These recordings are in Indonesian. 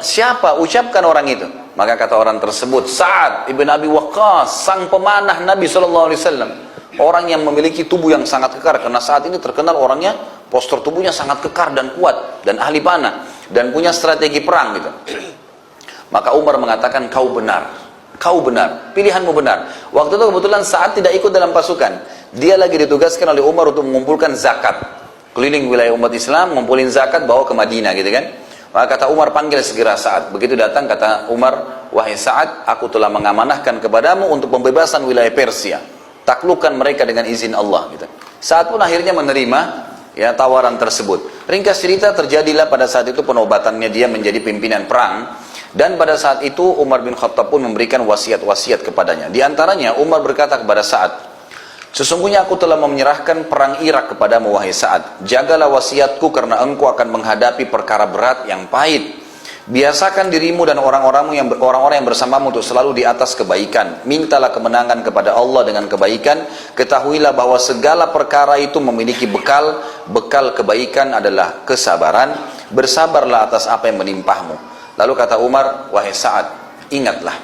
siapa? Ucapkan orang itu. Maka kata orang tersebut, Sa'ad ibn Abi Waqqas, sang pemanah Nabi SAW. Orang yang memiliki tubuh yang sangat kekar, karena saat ini terkenal orangnya, postur tubuhnya sangat kekar dan kuat, dan ahli panah, dan punya strategi perang gitu. Maka Umar mengatakan, kau benar, pilihanmu benar. Waktu itu kebetulan Sa'ad tidak ikut dalam pasukan. Dia lagi ditugaskan oleh Umar untuk mengumpulkan zakat. Keliling wilayah umat Islam, ngumpulin zakat, bawa ke Madinah gitu kan. Maka kata Umar, panggil segera Sa'ad. Begitu datang kata Umar, wahai Sa'ad, aku telah mengamanahkan kepadamu untuk pembebasan wilayah Persia. Taklukkan mereka dengan izin Allah gitu. Sa'ad pun akhirnya menerima ya tawaran tersebut. Ringkas cerita, terjadilah pada saat itu penobatannya dia menjadi pimpinan perang. Dan pada saat itu Umar bin Khattab pun memberikan wasiat-wasiat kepadanya. Di antaranya Umar berkata kepada Sa'ad, sesungguhnya aku telah menyerahkan perang Irak kepadamu wahai Sa'ad. Jagalah wasiatku karena engkau akan menghadapi perkara berat yang pahit. Biasakan dirimu dan orang-orang yang bersamamu untuk selalu di atas kebaikan. Mintalah kemenangan kepada Allah dengan kebaikan. Ketahuilah bahwa segala perkara itu memiliki bekal. Bekal kebaikan adalah kesabaran. Bersabarlah atas apa yang menimpahmu. Lalu kata Umar, wahai Sa'ad, ingatlah,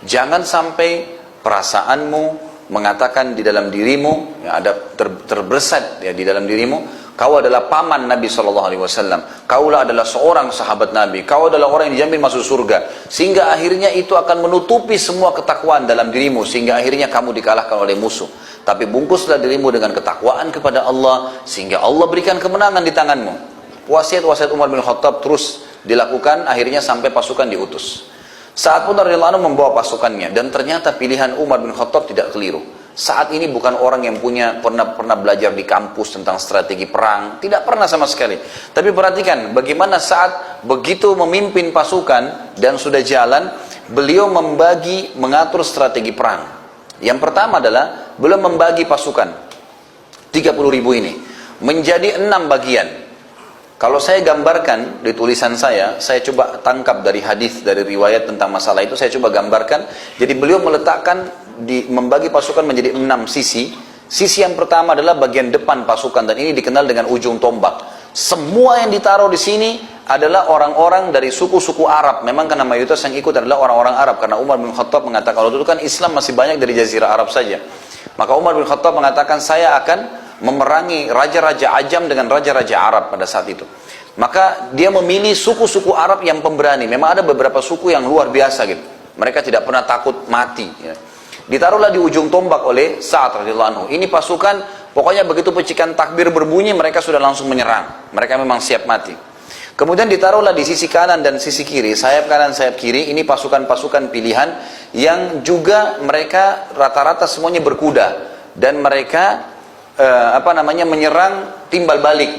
jangan sampai perasaanmu mengatakan di dalam dirimu, ya, ada terbersat ya, di dalam dirimu, kau adalah paman Nabi SAW, kaulah adalah seorang sahabat Nabi, kau adalah orang yang dijamin masuk surga, sehingga akhirnya itu akan menutupi semua ketakwaan dalam dirimu, sehingga akhirnya kamu dikalahkan oleh musuh. Tapi bungkuslah dirimu dengan ketakwaan kepada Allah, sehingga Allah berikan kemenangan di tanganmu. Wasiat-wasiat Umar bin Khattab terus dilakukan, akhirnya sampai pasukan diutus. Saat pun radhiyallahu anhu membawa pasukannya, dan ternyata pilihan Umar bin Khattab tidak keliru. Saat ini bukan orang yang pernah belajar di kampus tentang strategi perang, tidak pernah sama sekali. Tapi perhatikan bagaimana saat begitu memimpin pasukan dan sudah jalan, beliau mengatur strategi perang. Yang pertama adalah beliau membagi pasukan 30.000 ini menjadi 6 bagian. Kalau saya gambarkan di tulisan saya coba tangkap dari hadis, dari riwayat tentang masalah itu, saya coba gambarkan. Jadi beliau meletakkan, membagi pasukan menjadi 6 sisi. Sisi yang pertama adalah bagian depan pasukan, dan ini dikenal dengan ujung tombak. Semua yang ditaruh di sini adalah orang-orang dari suku-suku Arab. Memang karena mayoritas yang ikut adalah orang-orang Arab, karena Umar bin Khattab mengatakan, kalau dulu kan Islam masih banyak dari Jazirah Arab saja. Maka Umar bin Khattab mengatakan, saya akan memerangi raja-raja Ajam dengan raja-raja Arab pada saat itu. Maka dia memilih suku-suku Arab yang pemberani. Memang ada beberapa suku yang luar biasa gitu. Mereka tidak pernah takut mati ya. Ditaruhlah di ujung tombak oleh Sa'ad radhiyallahu anhu. Ini pasukan, pokoknya begitu pecikan takbir berbunyi, mereka sudah langsung menyerang. Mereka memang siap mati. Kemudian ditaruhlah di sisi kanan dan sisi kiri, sayap kanan, sayap kiri. Ini pasukan-pasukan pilihan yang juga mereka rata-rata semuanya berkuda, dan mereka menyerang timbal balik.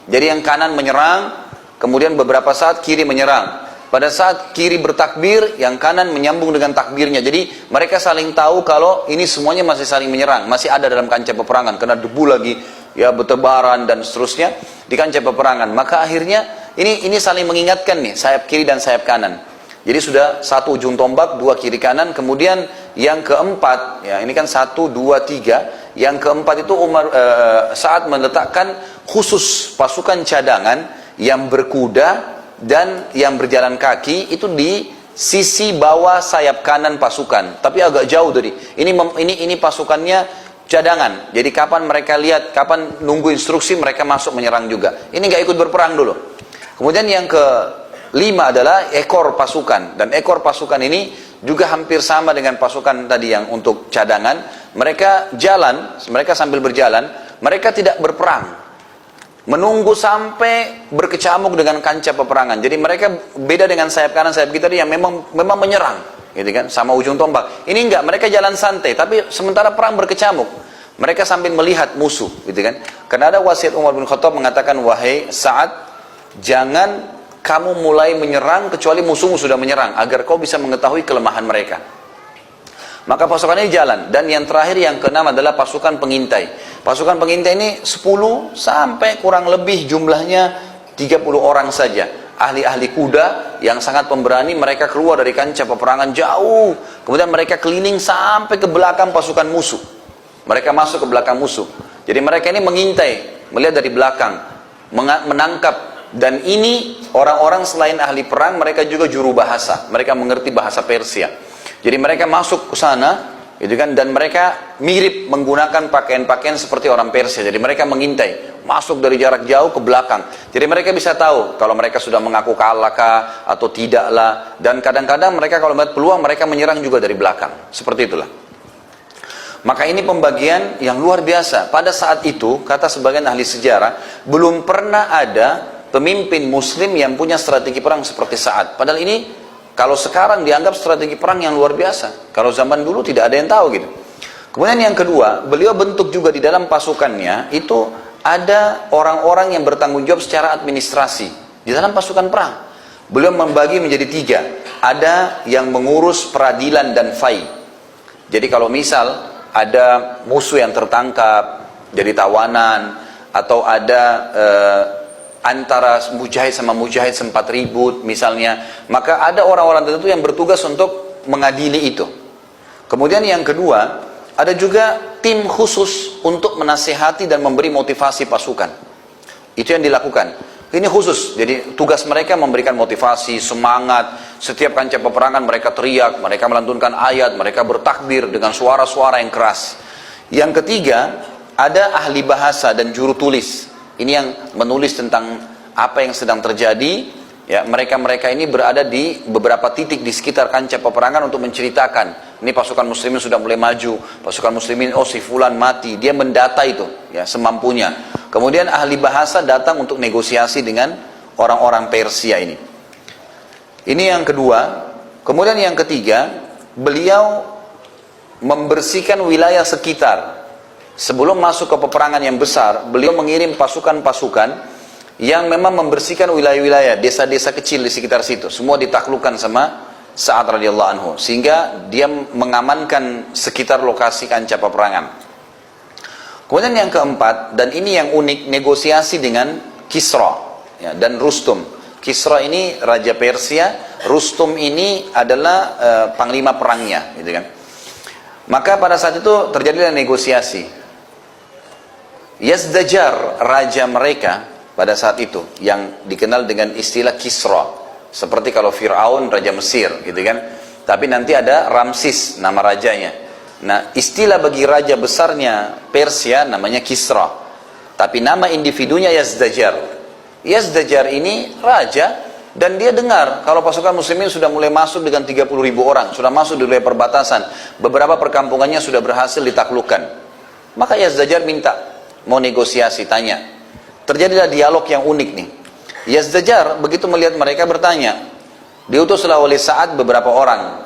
Jadi yang kanan menyerang, kemudian beberapa saat kiri menyerang. Pada saat kiri bertakbir, yang kanan menyambung dengan takbirnya. Jadi mereka saling tahu kalau ini semuanya masih saling menyerang, masih ada dalam kancah peperangan, kena debu lagi ya, bertebaran dan seterusnya di kancah peperangan. Maka akhirnya ini saling mengingatkan nih, sayap kiri dan sayap kanan. Jadi sudah satu ujung tombak, 2 kiri kanan. Kemudian yang keempat, ya ini kan 1, 2, 3. Yang keempat itu Sa'ad meletakkan khusus pasukan cadangan yang berkuda dan yang berjalan kaki itu di sisi bawah sayap kanan pasukan, tapi agak jauh dari ini pasukannya cadangan. Jadi kapan mereka lihat, kapan nunggu instruksi, mereka masuk menyerang juga. Ini nggak ikut berperang dulu. Kemudian yang kelima adalah ekor pasukan, dan ekor pasukan ini juga hampir sama dengan pasukan tadi yang untuk cadangan. Mereka sambil berjalan, mereka tidak berperang, menunggu sampai berkecamuk dengan kancah peperangan. Jadi mereka beda dengan sayap kanan, sayap kiri yang memang menyerang, gitu kan, sama ujung tombak. Ini enggak, mereka jalan santai, tapi sementara perang berkecamuk, mereka sambil melihat musuh, gitu kan. Karena ada wasiat Umar bin Khattab mengatakan, wahai Sa'ad, jangan kamu mulai menyerang kecuali musuhmu sudah menyerang, agar kau bisa mengetahui kelemahan mereka. Maka pasukan ini jalan. Dan yang terakhir, yang keenam adalah pasukan pengintai. Pasukan pengintai ini 10 sampai kurang lebih jumlahnya 30 orang saja. Ahli-ahli kuda yang sangat pemberani. Mereka keluar dari kancah peperangan jauh, kemudian mereka keliling sampai ke belakang pasukan musuh. Mereka masuk ke belakang musuh. Jadi mereka ini mengintai, melihat dari belakang, menangkap Dan ini orang-orang selain ahli perang, mereka juga juru bahasa. Mereka mengerti bahasa Persia. Jadi mereka masuk ke sana, gitu kan, dan mereka mirip menggunakan pakaian-pakaian seperti orang Persia. Jadi mereka mengintai, masuk dari jarak jauh ke belakang. Jadi mereka bisa tahu kalau mereka sudah mengaku kalah kah atau tidaklah. Dan kadang-kadang mereka kalau melihat peluang, mereka menyerang juga dari belakang. Seperti itulah. Maka ini pembagian yang luar biasa. Pada saat itu, kata sebagian ahli sejarah, belum pernah ada pemimpin muslim yang punya strategi perang seperti Sa'ad. Padahal ini kalau sekarang dianggap strategi perang yang luar biasa. Kalau zaman dulu tidak ada yang tahu gitu. Kemudian yang kedua, beliau bentuk juga di dalam pasukannya itu ada orang-orang yang bertanggung jawab secara administrasi di dalam pasukan perang. Beliau membagi menjadi 3. Ada yang mengurus peradilan dan fai. Jadi kalau misal ada musuh yang tertangkap jadi tawanan, atau ada antara mujahid sama mujahid sempat ribut misalnya, maka ada orang-orang tertentu yang bertugas untuk mengadili itu. Kemudian yang kedua, ada juga tim khusus untuk menasihati dan memberi motivasi pasukan. Itu yang dilakukan. Ini khusus, jadi tugas mereka memberikan motivasi, semangat. Setiap kancah peperangan mereka teriak, mereka melantunkan ayat, mereka bertakbir dengan suara-suara yang keras. Yang ketiga, ada ahli bahasa dan juru tulis. Ini yang menulis tentang apa yang sedang terjadi. Ya, mereka ini berada di beberapa titik di sekitar kancah peperangan untuk menceritakan. Ini pasukan muslimin sudah mulai maju, pasukan muslimin, oh si fulan mati. Dia mendata itu, ya semampunya. Kemudian ahli bahasa datang untuk negosiasi dengan orang-orang Persia ini. Ini yang kedua. Kemudian yang ketiga, beliau membersihkan wilayah sekitar. Sebelum masuk ke peperangan yang besar, beliau mengirim pasukan-pasukan yang memang membersihkan wilayah-wilayah, desa-desa kecil di sekitar situ. Semua ditaklukkan sama Sa'ad radhiyallahu anhu, sehingga dia mengamankan sekitar lokasi kancah peperangan. Kemudian yang keempat, dan ini yang unik, negosiasi dengan Kisra ya, dan Rustum. Kisra ini raja Persia, Rustum ini adalah panglima perangnya, gitu kan. Maka pada saat itu terjadilah negosiasi. Yazdajar, raja mereka pada saat itu, yang dikenal dengan istilah Kisra, seperti kalau Fir'aun raja Mesir, gitu kan. Tapi nanti ada Ramsis nama rajanya. Nah, istilah bagi raja besarnya Persia namanya Kisra, tapi nama individunya Yazdajar. Yazdajar ini raja, dan dia dengar kalau pasukan muslimin sudah mulai masuk dengan 30.000 orang, sudah masuk di wilayah perbatasan, beberapa perkampungannya sudah berhasil ditaklukkan. Maka Yazdajar minta mau negosiasi, tanya. Terjadilah dialog yang unik nih. Yazdajar begitu melihat mereka bertanya, diutuslah oleh Sa'ad beberapa orang